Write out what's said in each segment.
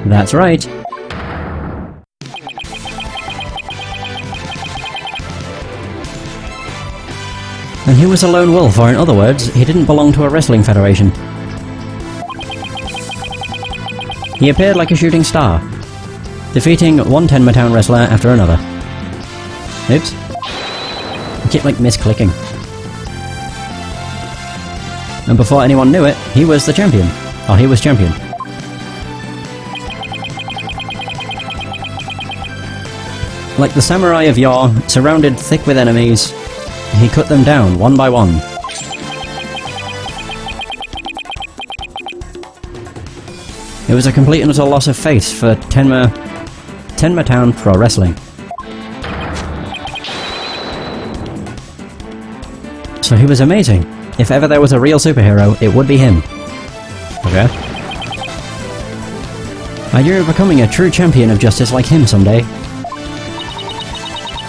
That's right. And he was a lone wolf, or in other words, he didn't belong to a wrestling federation. He appeared like a shooting star, defeating one Tenma wrestler after another. Oops. I keep, like, misclicking. And before anyone knew it, he was the champion. Or he was champion. Like the samurai of yore, surrounded thick with enemies, he cut them down one by one. It was a complete and utter loss of faith for Tenma Town Pro Wrestling. So he was amazing. If ever there was a real superhero, it would be him. Okay. I dream of becoming a true champion of justice like him someday.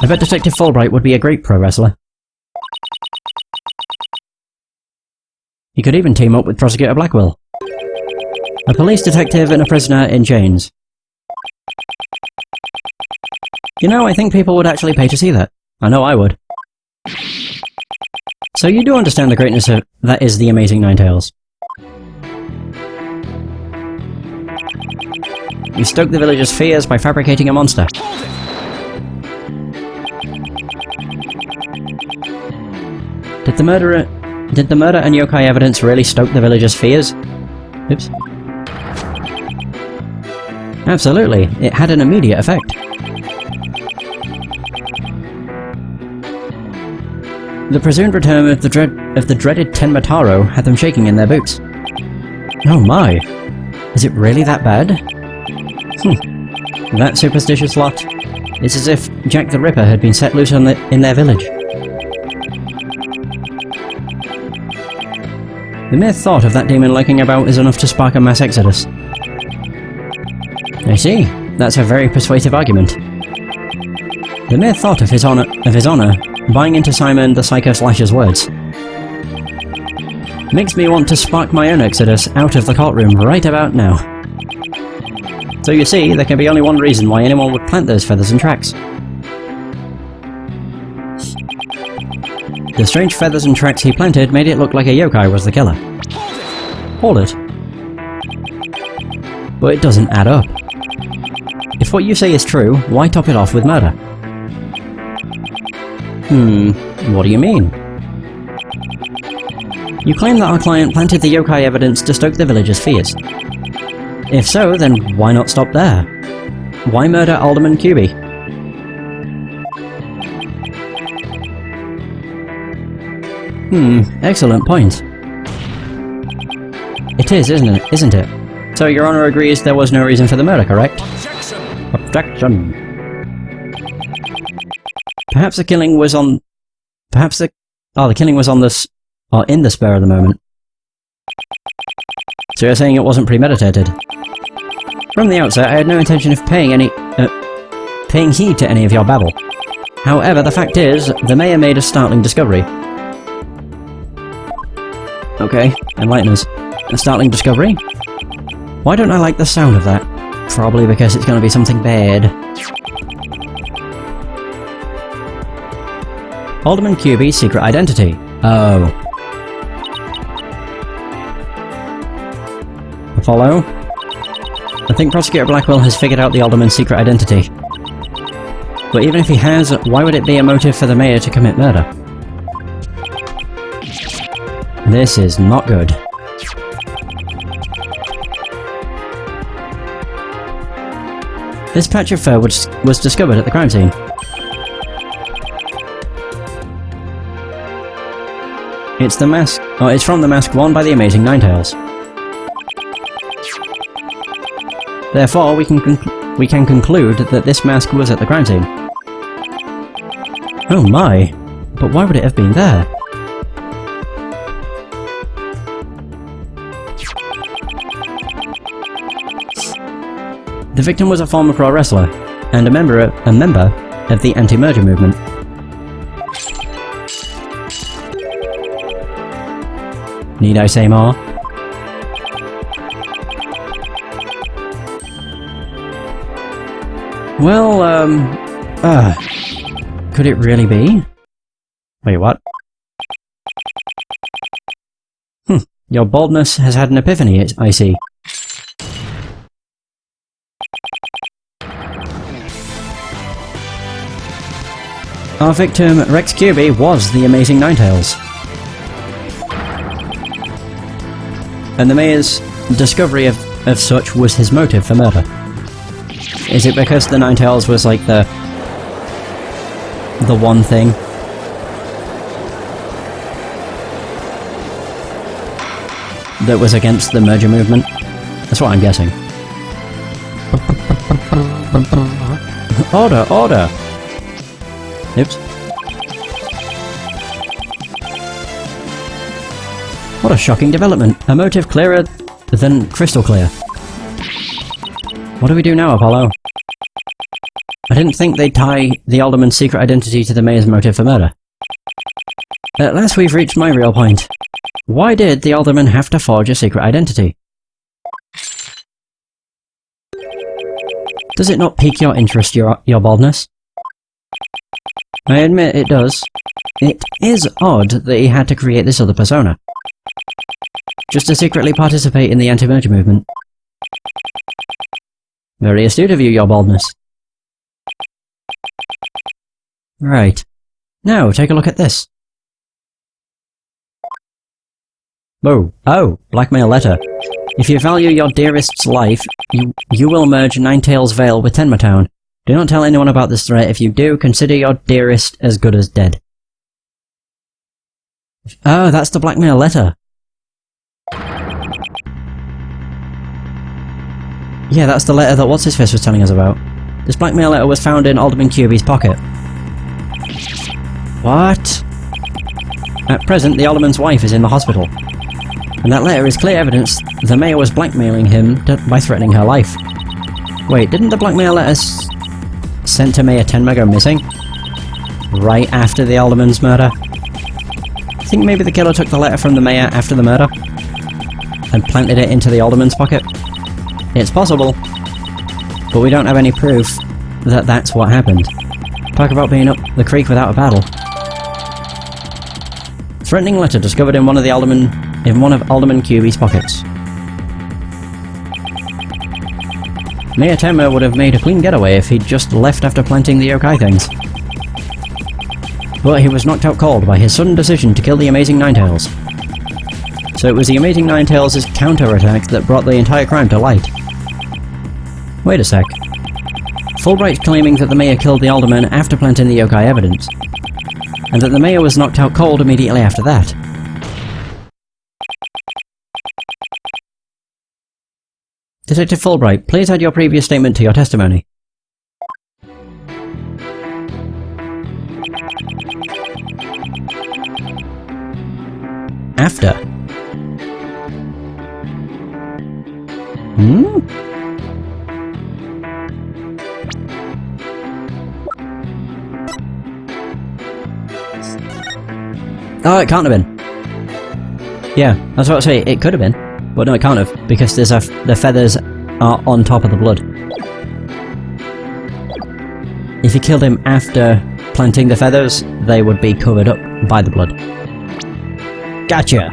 I bet Detective Fulbright would be a great pro wrestler. He could even team up with Prosecutor Blackwell. A police detective and a prisoner in chains. You know, I think people would actually pay to see that. I know I would. So you do understand the greatness of that is the Amazing Ninetales. You stoke the villagers' fears by fabricating a monster. Did the murder and yokai evidence really stoke the villagers' fears? Oops. Absolutely, it had an immediate effect. The presumed return of the dreaded Tenma had them shaking in their boots. Oh my! Is it really that bad? That superstitious lot. It's as if Jack the Ripper had been set loose in their village. The mere thought of that demon lurking about is enough to spark a mass exodus. I see. That's a very persuasive argument. The mere thought of his honor, buying into Simon the Psycho Slasher's words, makes me want to spark my own exodus out of the courtroom right about now. So you see, there can be only one reason why anyone would plant those feathers and tracks. The strange feathers and tracks he planted made it look like a yokai was the killer. Hold it. But it doesn't add up. If what you say is true, why top it off with murder? What do you mean? You claim that our client planted the yokai evidence to stoke the villagers' fears. If so, then why not stop there? Why murder Alderman Cuby? Excellent point. It is, isn't it? So Your Honor agrees there was no reason for the murder, correct? Objection. Perhaps the killing was on... the killing was on this... or in the spur of the moment. So you're saying it wasn't premeditated? From the outset, I had no intention of paying heed to any of your babble. However, the fact is, the mayor made a startling discovery. Okay, enlighten us. A startling discovery? Why don't I like the sound of that? Probably because it's going to be something bad. Alderman Cuby's secret identity. Oh. Follow? I think Prosecutor Blackwell has figured out the Alderman's secret identity. But even if he has, why would it be a motive for the mayor to commit murder? This is not good. This patch of fur was discovered at the crime scene. It's the mask. Oh, it's from the mask worn by the Amazing Ninetales. Therefore, we can conclude that this mask was at the crime scene. Oh my! But why would it have been there? The victim was a former pro wrestler, and a member of the anti-merger movement. Need I say more? Well, could it really be? Wait, what? Your baldness has had an epiphany, I see. Our victim, Rex Kirby, was the amazing Ninetales. And the mayor's discovery of such was his motive for murder. Is it because the Ninetales was like the one thing? That was against the merger movement? That's what I'm guessing. Order! Order! Oops. What a shocking development. A motive clearer than crystal clear. What do we do now, Apollo? I didn't think they'd tie the Alderman's secret identity to the mayor's motive for murder. At last we've reached my real point. Why did the Alderman have to forge a secret identity? Does it not pique your interest, your baldness? I admit it does. It is odd that he had to create this other persona. Just to secretly participate in the anti-merger movement. Very astute of you, your baldness. Right. Now, take a look at this. Whoa. Oh, blackmail letter. If you value your dearest's life, you will merge Ninetales Vale with Tenma Town. Do not tell anyone about this threat. If you do, consider your dearest as good as dead. Oh, that's the blackmail letter. Yeah, that's the letter that What's-His-Face was telling us about. This blackmail letter was found in Alderman Kirby's pocket. What? At present, the Alderman's wife is in the hospital. And that letter is clear evidence the mayor was blackmailing him by threatening her life. Wait, didn't the blackmail letter sent to Mayor Tenma go missing? Right after the Alderman's murder? I think maybe the killer took the letter from the mayor after the murder and planted it into the Alderman's pocket. It's possible, but we don't have any proof that that's what happened. Talk about being up the creek without a paddle. Threatening letter discovered in one of Alderman Kirby's pockets. Mayor Tenma would have made a clean getaway if he'd just left after planting the yokai things. But he was knocked out cold by his sudden decision to kill the amazing Ninetales. So it was the amazing Ninetales' counter-attack that brought the entire crime to light. Wait a sec. Fulbright's claiming that the mayor killed the alderman after planting the yokai evidence, and that the mayor was knocked out cold immediately after that. Detective Fulbright, please add your previous statement to your testimony. After. Oh, it can't have been. Yeah, that's what I was saying. It could have been. But no, it can't have, because the feathers are on top of the blood. If you killed him after planting the feathers, they would be covered up by the blood. Gotcha!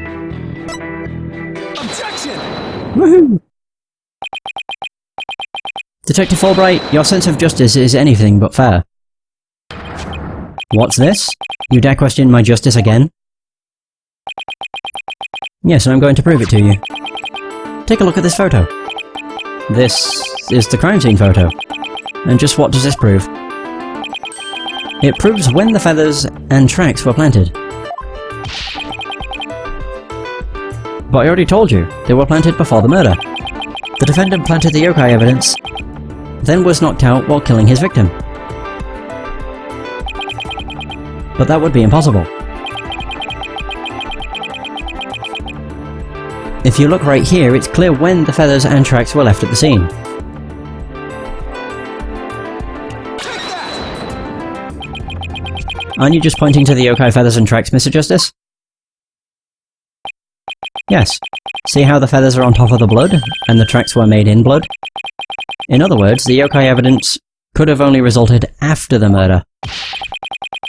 Objection! Woohoo! Detective Fulbright, your sense of justice is anything but fair. What's this? You dare question my justice again? Yes, and I'm going to prove it to you. Take a look at this photo. This is the crime scene photo. And just what does this prove? It proves when the feathers and tracks were planted. But I already told you, they were planted before the murder. The defendant planted the yokai evidence, then was knocked out while killing his victim. But that would be impossible. If you look right here, it's clear when the feathers and tracks were left at the scene. Aren't you just pointing to the yokai feathers and tracks, Mr. Justice? Yes. See how the feathers are on top of the blood, and the tracks were made in blood? In other words, the yokai evidence could have only resulted after the murder.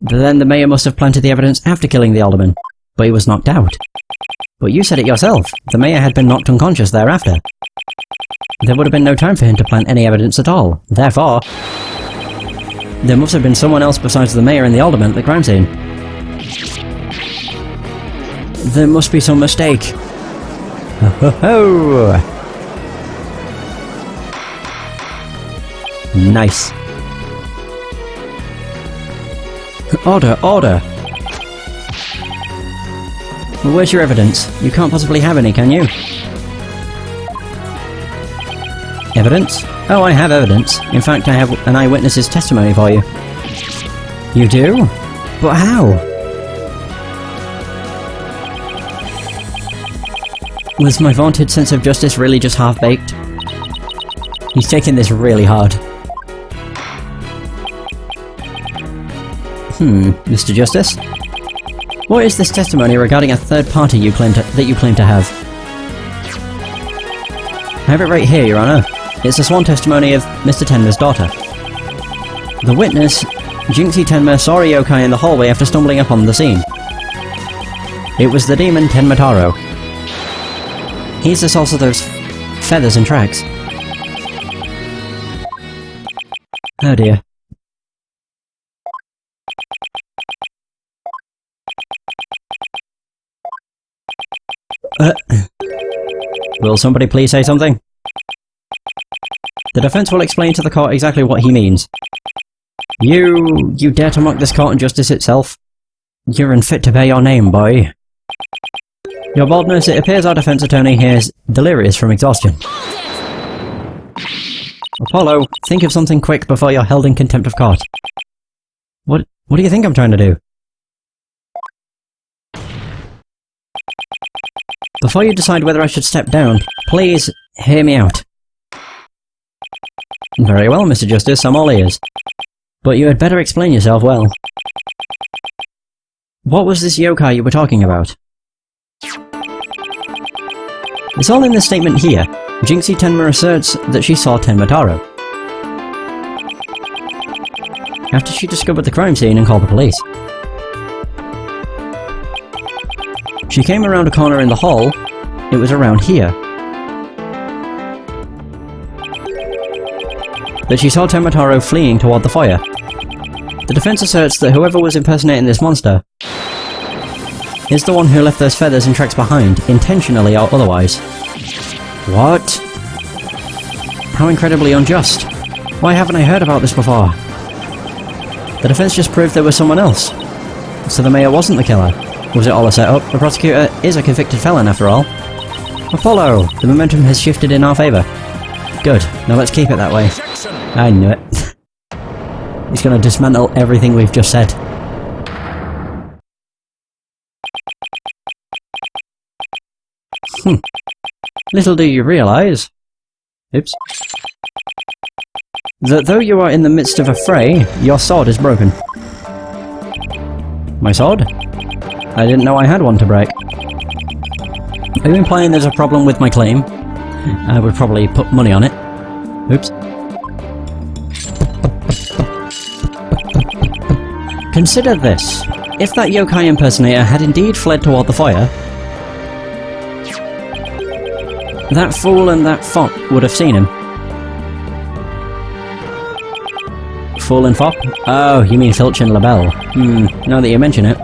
Then the mayor must have planted the evidence after killing the alderman, but he was knocked out. But you said it yourself, the mayor had been knocked unconscious thereafter. There would have been no time for him to plant any evidence at all. Therefore, there must have been someone else besides the mayor and the alderman at the crime scene. There must be some mistake. Ho ho ho! Nice. Order, order! Well, where's your evidence? You can't possibly have any, can you? Evidence? Oh, I have evidence. In fact, I have an eyewitness's testimony for you. You do? But how? Was my vaunted sense of justice really just half-baked? He's taking this really hard. Mr. Justice? What is this testimony regarding a third party that you claim to have? I have it right here, Your Honour. It's a sworn testimony of Mr. Tenma's daughter. The witness, Jinxie Tenma, saw a yokai in the hallway after stumbling upon the scene. It was the demon Tenmataro. He's the source of those feathers and tracks. Oh dear. Will somebody please say something? The defense will explain to the court exactly what he means. You dare to mock this court and justice itself? You're unfit to bear your name, boy. Your baldness, it appears our defense attorney here is delirious from exhaustion. Apollo, think of something quick before you're held in contempt of court. What do you think I'm trying to do? Before you decide whether I should step down, please hear me out. Very well, Mr. Justice, I'm all ears. But you had better explain yourself well. What was this yokai you were talking about? It's all in the statement here. Jinxie Tenma asserts that she saw Tenmataro after she discovered the crime scene and called the police. She came around a corner in the hall. It was around here that she saw Tenmataro fleeing toward the fire. The defense asserts that whoever was impersonating this monster is the one who left those feathers and tracks behind, intentionally or otherwise. What? How incredibly unjust. Why haven't I heard about this before? The defense just proved there was someone else. So the mayor wasn't the killer. Was it all a setup? The prosecutor is a convicted felon after all. Apollo! The momentum has shifted in our favour. Good. Now let's keep it that way. I knew it. He's gonna dismantle everything we've just said. Little do you realise... Oops. That though you are in the midst of a fray, your sword is broken. My sword? I didn't know I had one to break. Are you implying there's a problem with my claim? I would probably put money on it. Oops. Consider this. If that yokai impersonator had indeed fled toward the fire, that fool and that fop would have seen him. Fool and fop? Oh, you mean Filch and LaBelle. Now that you mention it.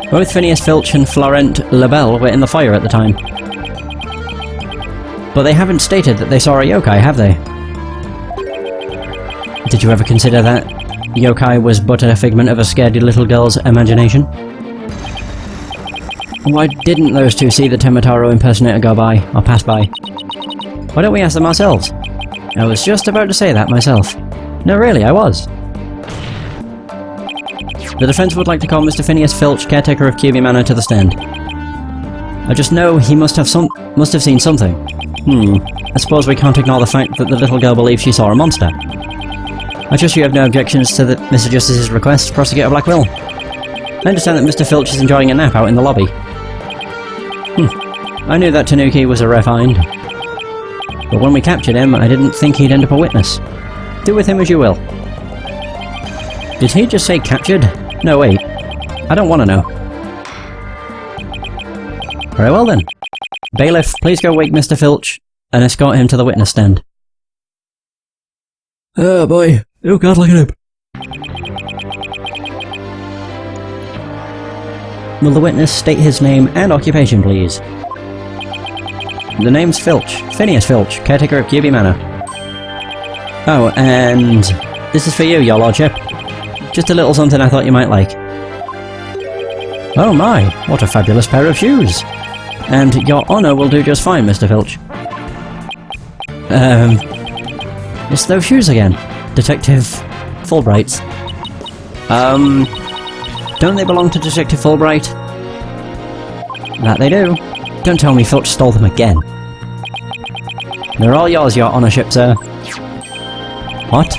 Both Phineas Filch and Florent LaBelle were in the fire at the time. But they haven't stated that they saw a yokai, have they? Did you ever consider that yokai was but a figment of a scaredy little girl's imagination? Why didn't those two see the Tenmataro impersonator go by, or pass by? Why don't we ask them ourselves? I was just about to say that myself. No, really, I was. The defense would like to call Mr. Phineas Filch, caretaker of QB Manor, to the stand. I just know he must have seen something. I suppose we can't ignore the fact that the little girl believes she saw a monster. I trust you have no objections to Mr. Justice's request, Prosecutor Blackwell. I understand that Mr. Filch is enjoying a nap out in the lobby. I knew that Tanuki was a rare find. But when we captured him, I didn't think he'd end up a witness. Do with him as you will. Did he just say captured? No, wait. I don't want to know. Very well then. Bailiff, please go wake Mr. Filch and escort him to the witness stand. Oh boy. Oh god, look at him. Will the witness state his name and occupation, please? The name's Filch. Phineas Filch, caretaker of QB Manor. Oh, and this is for you, your lordship. Just a little something I thought you might like. Oh my, what a fabulous pair of shoes! And your honour will do just fine, Mr. Filch. It's those shoes again. Detective Fulbright's. Don't they belong to Detective Fulbright? That they do. Don't tell me Filch stole them again. They're all yours, your honourship, sir. What?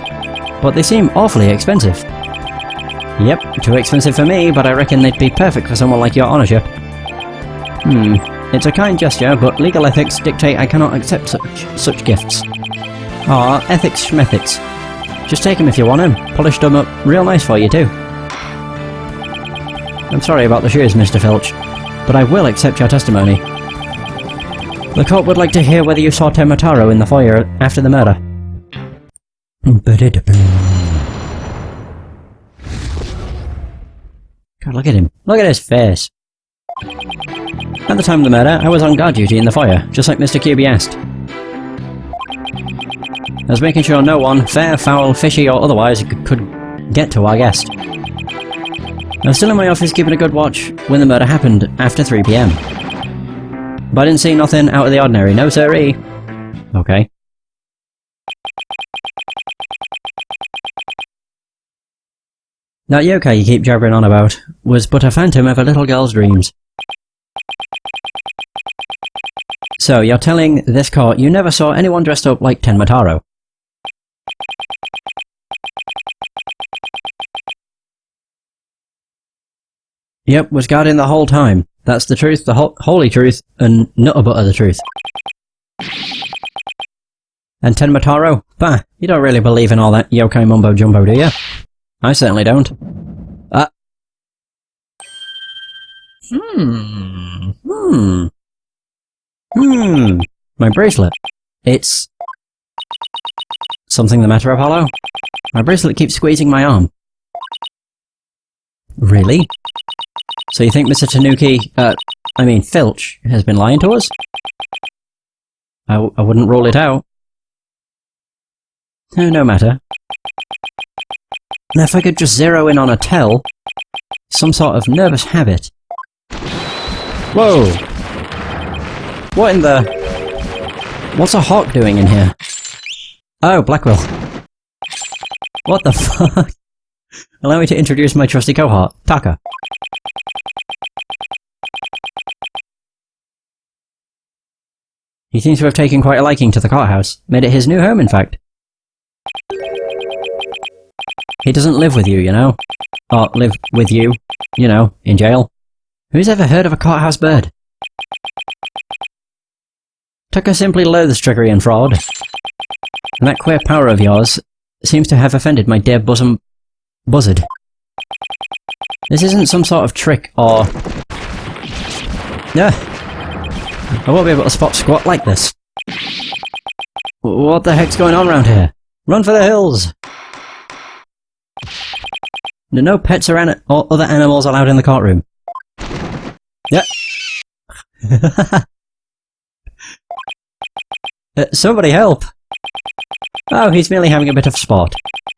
But they seem awfully expensive. Yep, too expensive for me, but I reckon they'd be perfect for someone like your honourship. It's a kind gesture, but legal ethics dictate I cannot accept such gifts. Aw, ethics schmethics. Just take them if you want them. Polished them up real nice for you too. I'm sorry about the shoes, Mr. Filch, but I will accept your testimony. The court would like to hear whether you saw Temotaro in the foyer after the murder. God, look at him. Look at his face. At the time of the murder, I was on guard duty in the foyer, just like Mr. QB asked. I was making sure no one, fair, foul, fishy or otherwise, could get to our guest. I was still in my office keeping a good watch when the murder happened after 3 PM. But I didn't see nothing out of the ordinary, no siree. Okay. That yokai you keep jabbering on about was but a phantom of a little girl's dreams. So, you're telling this court you never saw anyone dressed up like Tenmataro? Yep, was guarding the whole time. That's the truth, the holy truth, and nutter butter the truth. And Tenmataro? Bah, you don't really believe in all that yokai mumbo jumbo, do you? I certainly don't. My bracelet. It's... Something the matter, Apollo? My bracelet keeps squeezing my arm. Really? So you think Mr. Tanuki, Filch, has been lying to us? I wouldn't rule it out. No matter. Now if I could just zero in on a tell, some sort of nervous habit. Whoa! What in the... What's a hawk doing in here? Oh, Blackwell. What the fuck? Allow me to introduce my trusty cohort, Taka. He seems to have taken quite a liking to the courthouse. Made it his new home, in fact. He doesn't live with you, you know? Or live with you, you know, in jail. Who's ever heard of a courthouse bird? Tucker simply loathes trickery and fraud. And that queer power of yours seems to have offended my dear buzzard. This isn't some sort of trick or... Yeah. I won't be able to spot squat like this. What the heck's going on around here? Run for the hills! No pets or other animals allowed in the courtroom. Yep. Somebody help! Oh, he's merely having a bit of sport.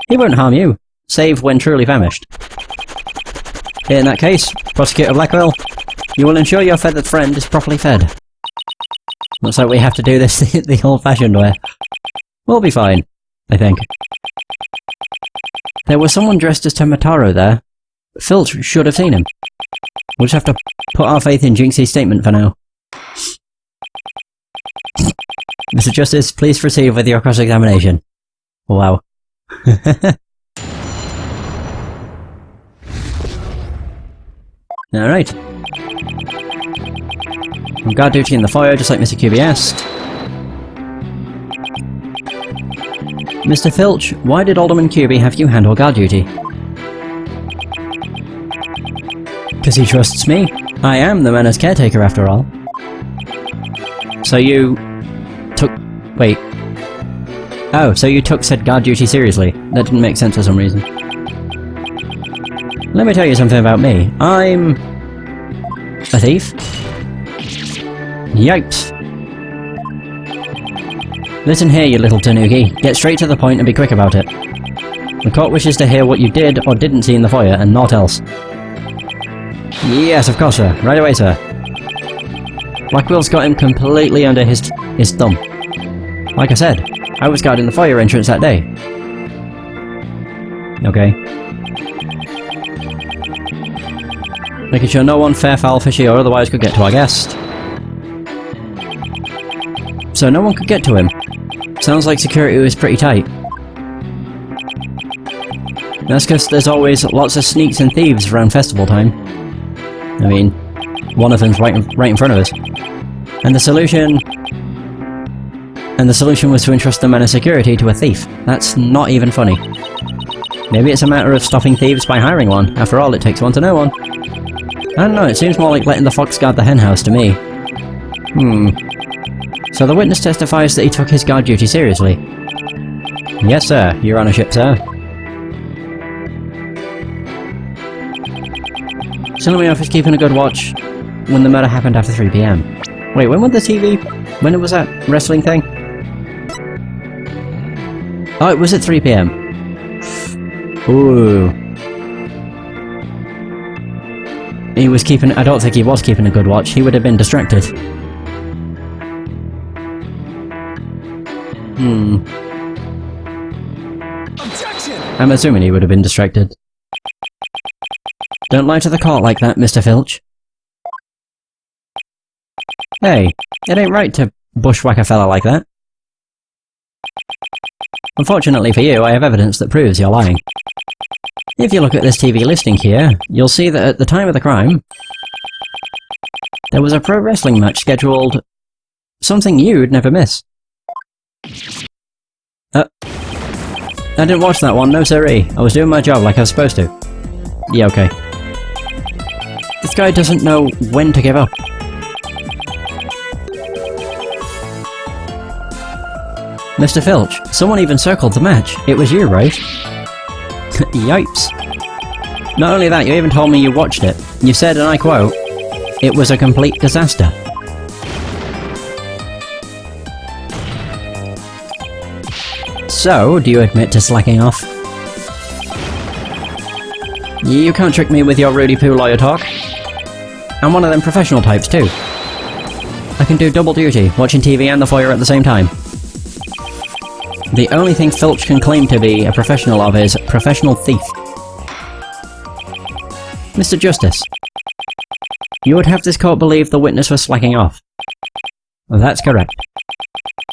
He won't harm you, save when truly famished. In that case, Prosecutor Blackwell, you will ensure your feathered friend is properly fed. Looks like we have to do this the old-fashioned way. We'll be fine, I think. There was someone dressed as Temotaro there. Filch should have seen him. We'll just have to put our faith in Jinxie's statement for now. Mr. Justice, please proceed with your cross-examination. Wow. Alright. On guard duty in the foyer, just like Mr. QB asked. Mr. Filch, why did Alderman Cuby have you handle guard duty? Because he trusts me. I am the manor's caretaker after all. So you... took... wait. Oh, so you took said guard duty seriously. That didn't make sense for some reason. Let me tell you something about me. I'm... a thief? Yipes. Listen here, you little tanuki. Get straight to the point and be quick about it. The court wishes to hear what you did or didn't see in the foyer, and naught else. Yes, of course, sir. Right away, sir. Blackwell's got him completely under his thumb. Like I said, I was guarding the foyer entrance that day. Okay. Making sure no one fair, foul, fishy, or otherwise could get to our guest. So no one could get to him. Sounds like security was pretty tight. That's because there's always lots of sneaks and thieves around festival time. I mean, one of them's right in front of us. And the solution was to entrust the man of security to a thief. That's not even funny. Maybe it's a matter of stopping thieves by hiring one. After all, it takes one to know one. I don't know, it seems more like letting the fox guard the henhouse to me. So the witness testifies that he took his guard duty seriously. Yes, sir. Your honourship, sir. Cinematographer is keeping a good watch when the murder happened after 3 PM. Wait, when was the TV? When was that wrestling thing? Oh, it was at 3 PM. Ooh. He was keeping... I don't think he was keeping a good watch. He would have been distracted. Objection! I'm assuming he would have been distracted. Don't lie to the court like that, Mr. Filch. Hey, it ain't right to bushwhack a fella like that. Unfortunately for you, I have evidence that proves you're lying. If you look at this TV listing here, you'll see that at the time of the crime, there was a pro wrestling match scheduled... something you'd never miss. I didn't watch that one, no siree. I was doing my job like I was supposed to. Yeah, okay. This guy doesn't know when to give up. Mr. Filch, someone even circled the match. It was you, right? Yipes. Not only that, you even told me you watched it. You said, and I quote, "It was a complete disaster." So, do you admit to slacking off? You can't trick me with your Rudy Poo lawyer talk. I'm one of them professional types too. I can do double duty, watching TV and the foyer at the same time. The only thing Filch can claim to be a professional of is professional thief. Mr. Justice, you would have this court believe the witness was slacking off. That's correct.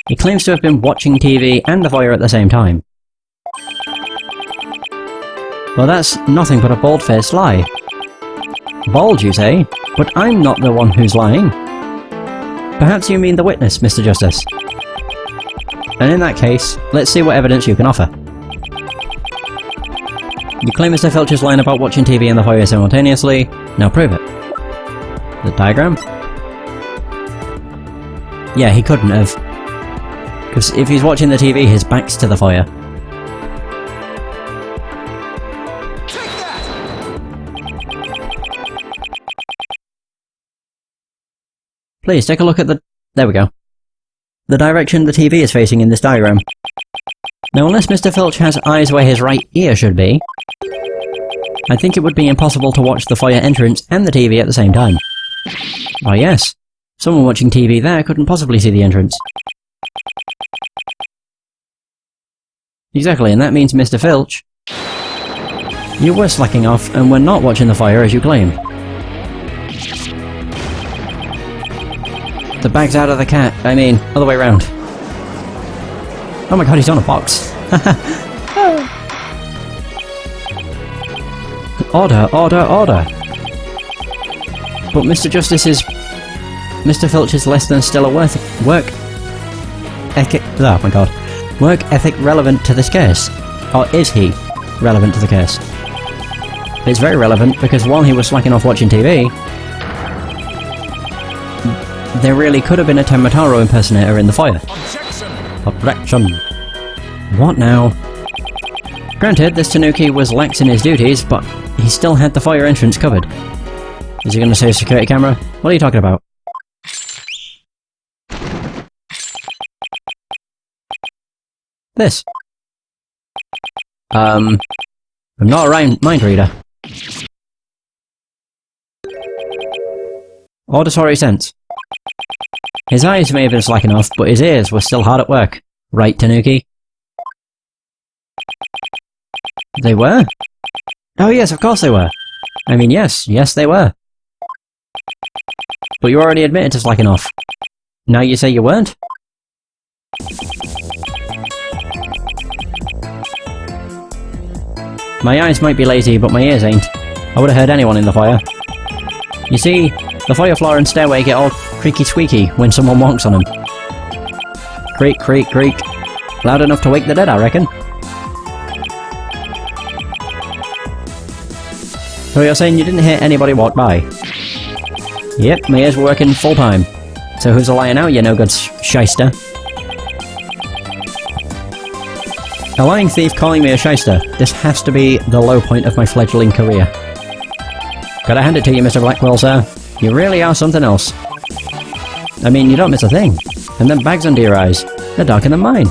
He claims to have been watching TV and the foyer at the same time. Well, that's nothing but a bald-faced lie. Bald, you say? But I'm not the one who's lying. Perhaps you mean the witness, Mr. Justice. And in that case, let's see what evidence you can offer. You claim Mr. Filch is lying about watching TV and the foyer simultaneously. Now prove it. The diagram? Yeah, he couldn't have. Because if he's watching the TV, his back's to the foyer. Please, take a look at the... There we go. The direction the TV is facing in this diagram. Now, unless Mr. Filch has eyes where his right ear should be, I think it would be impossible to watch the foyer entrance and the TV at the same time. Why, yes. Someone watching TV there couldn't possibly see the entrance. Exactly, and that means, Mr. Filch, you were slacking off and were not watching the foyer as you claimed. The bag's out of the cat. I mean, other way around. Oh my god, he's on a box. Order, order, order. But Mr. Justice is... Mr. Filch is less than stellar work... Oh my god. Work ethic relevant to this case? Or is he relevant to the case? It's very relevant because while he was slacking off watching TV, there really could have been a Tenmataro impersonator in the fire. Objection. What now? Granted, this Tanuki was lax in his duties, but he still had the fire entrance covered. Is he going to say security camera? What are you talking about? This. I'm not a mind reader. Auditory sense. His eyes may have been slacking off, but his ears were still hard at work. Right, Tanuki? They were? Oh yes, of course they were. I mean, yes, they were. But you already admitted to slacking off. Now you say you weren't? My eyes might be lazy, but my ears ain't. I would have heard anyone in the fire. You see, the fire floor and stairway get all creaky squeaky when someone walks on them. Creak, creak, creak. Loud enough to wake the dead, I reckon. So you're saying you didn't hear anybody walk by? Yep, my ears were working full time. So who's a liar now, you no-good shyster? A lying thief calling me a shyster. This has to be the low point of my fledgling career. Gotta hand it to you, Mr. Blackwell, sir. You really are something else. I mean, you don't miss a thing. And them bags under your eyes. They're darker than mine.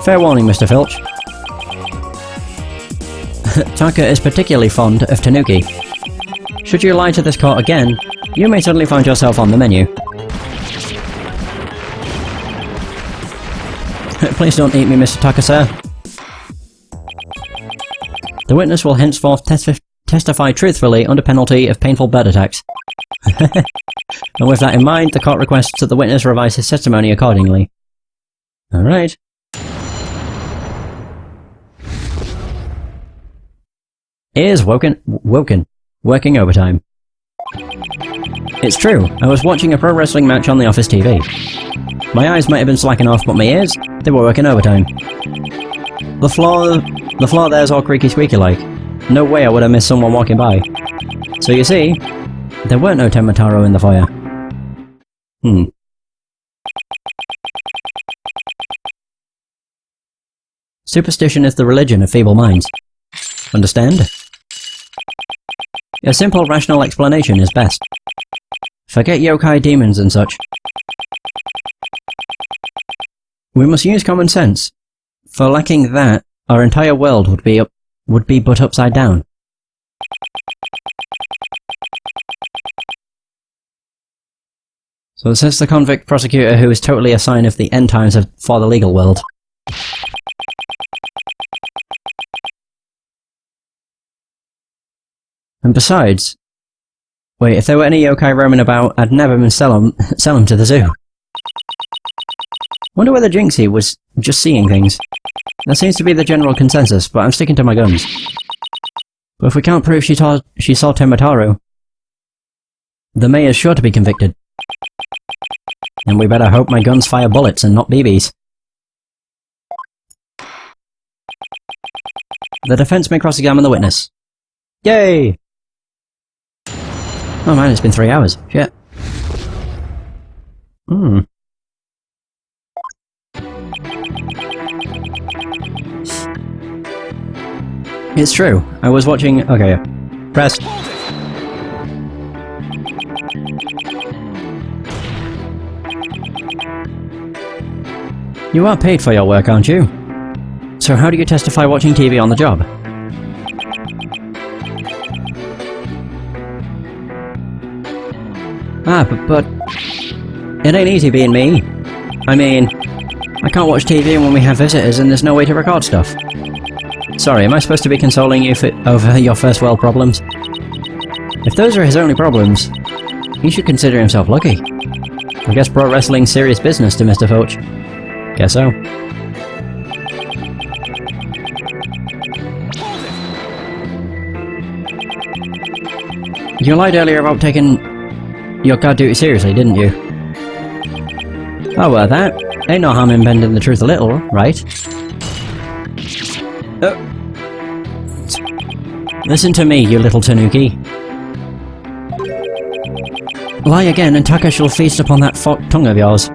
Fair warning, Mr. Filch. Taka is particularly fond of Tanuki. Should you lie to this court again, you may suddenly find yourself on the menu. Please don't eat me, Mr. Taka, sir. The witness will henceforth testify truthfully under penalty of painful bird attacks. And with that in mind, the court requests that the witness revise his testimony accordingly. Alright. Ears working overtime. It's true, I was watching a pro wrestling match on the office TV. My eyes might have been slacking off, but my ears, they were working overtime. The floor there's all creaky squeaky like. No way I would have missed someone walking by. So you see, there weren't no Tenmataro in the fire. Superstition is the religion of feeble minds. Understand? A simple, rational explanation is best. Forget yokai demons and such. We must use common sense. For lacking that, our entire world would be but upside down. So it says the convict prosecutor who is totally a sign of the end times for the legal world. And besides, wait, if there were any yokai roaming about, I'd never sell them to the zoo. Wonder whether Jinxie was just seeing things. That seems to be the general consensus, but I'm sticking to my guns. But if we can't prove she saw Tenmataro, the mayor's sure to be convicted. And we better hope my guns fire bullets and not BBs. The defense may cross-examine the witness. Yay! Oh man, it's been 3 hours. Shit. It's true. I was watching... Okay. Press. You are paid for your work, aren't you? So how do you testify watching TV on the job? Ah, but... It ain't easy being me. I mean... I can't watch TV when we have visitors and there's no way to record stuff. Sorry, am I supposed to be consoling you over your first world problems? If those are his only problems, he should consider himself lucky. I guess pro wrestling's serious business to Mr. Filch. Guess so. You lied earlier about taking your guard duty seriously, didn't you? Oh, well, that ain't no harm in bending the truth a little, right? Listen to me, you little tanuki. Lie again and Taka shall feast upon that forked tongue of yours.